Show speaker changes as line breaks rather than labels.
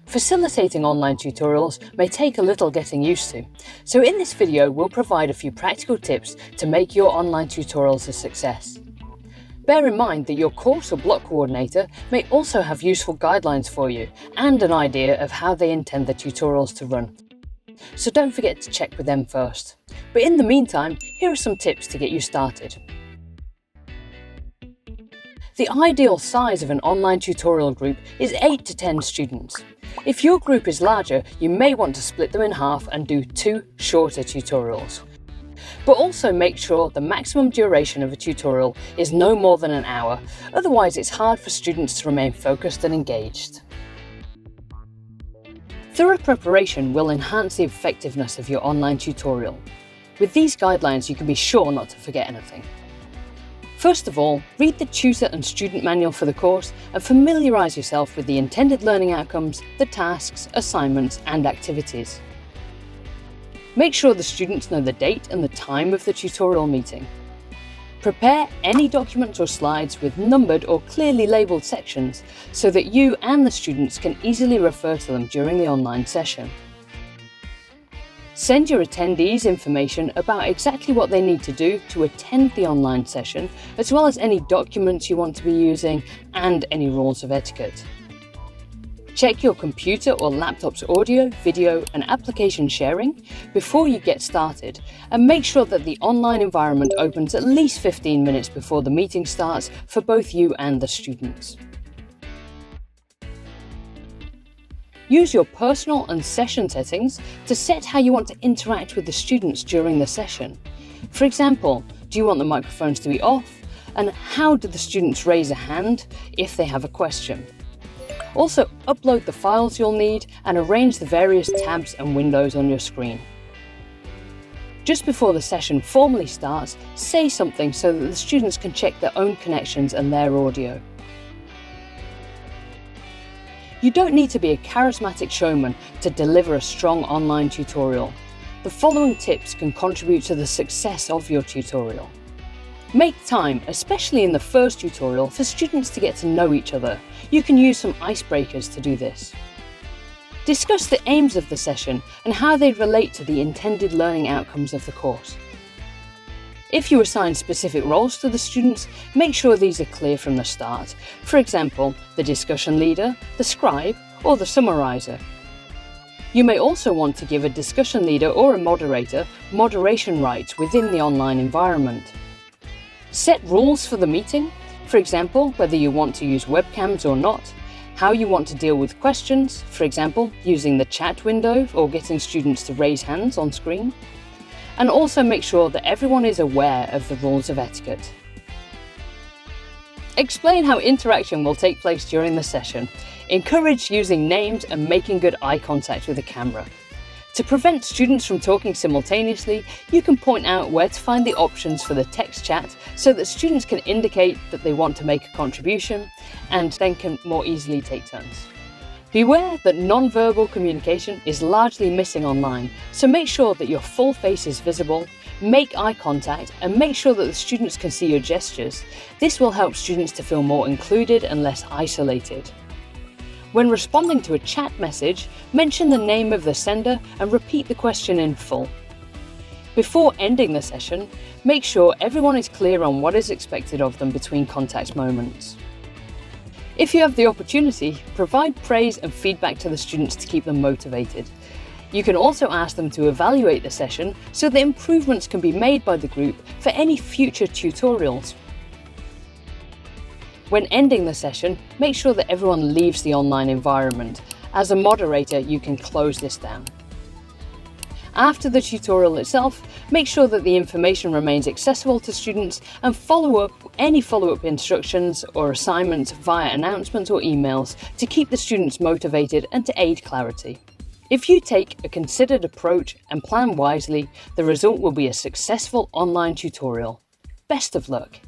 Facilitating online tutorials may take a little getting used to, so in this video we'll provide a few practical tips to make your online tutorials a success. Bear in mind that your course or block coordinator may also have useful guidelines for you and an idea of how they intend the tutorials to run. So don't forget to check with them first. But in the meantime, here are some tips to get you started. The ideal size of an online tutorial group is 8 to 10 students. If your group is larger, you may want to split them in half and do 2 shorter tutorials. But also make sure the maximum duration of a tutorial is no more than an hour, otherwise it's hard for students to remain focused and engaged. Thorough preparation will enhance the effectiveness of your online tutorial. With these guidelines, you can be sure not to forget anything. First of all, read the tutor and student manual for the course and familiarise yourself with the intended learning outcomes, the tasks, assignments and activities. Make sure the students know the date and the time of the tutorial meeting. Prepare any documents or slides with numbered or clearly labelled sections so that you and the students can easily refer to them during the online session. Send your attendees information about exactly what they need to do to attend the online session, as well as any documents you want to be using and any rules of etiquette. Check your computer or laptop's audio, video and application sharing before you get started, and make sure that the online environment opens at least 15 minutes before the meeting starts for both you and the students. Use your personal and session settings to set how you want to interact with the students during the session. For example, do you want the microphones to be off? And how do the students raise a hand if they have a question? Also, upload the files you'll need and arrange the various tabs and windows on your screen. Just before the session formally starts, say something so that the students can check their own connections and their audio. You don't need to be a charismatic showman to deliver a strong online tutorial. The following tips can contribute to the success of your tutorial. Make time, especially in the first tutorial, for students to get to know each other. You can use some icebreakers to do this. Discuss the aims of the session and how they relate to the intended learning outcomes of the course. If you assign specific roles to the students, make sure these are clear from the start. For example, the discussion leader, the scribe, or the summariser. You may also want to give a discussion leader or a moderator moderation rights within the online environment. Set rules for the meeting, for example, whether you want to use webcams or not, how you want to deal with questions, for example, using the chat window or getting students to raise hands on screen. And also make sure that everyone is aware of the rules of etiquette. Explain how interaction will take place during the session. Encourage using names and making good eye contact with the camera. To prevent students from talking simultaneously, you can point out where to find the options for the text chat so that students can indicate that they want to make a contribution and then can more easily take turns. Beware that non-verbal communication is largely missing online, so make sure that your full face is visible, make eye contact and make sure that the students can see your gestures. This will help students to feel more included and less isolated. When responding to a chat message, mention the name of the sender and repeat the question in full. Before ending the session, make sure everyone is clear on what is expected of them between contact moments. If you have the opportunity, provide praise and feedback to the students to keep them motivated. You can also ask them to evaluate the session so that improvements can be made by the group for any future tutorials. When ending the session, make sure that everyone leaves the online environment. As a moderator, you can close this down. After the tutorial itself, make sure that the information remains accessible to students and follow any follow-up instructions or assignments via announcements or emails to keep the students motivated and to aid clarity. If you take a considered approach and plan wisely, the result will be a successful online tutorial. Best of luck!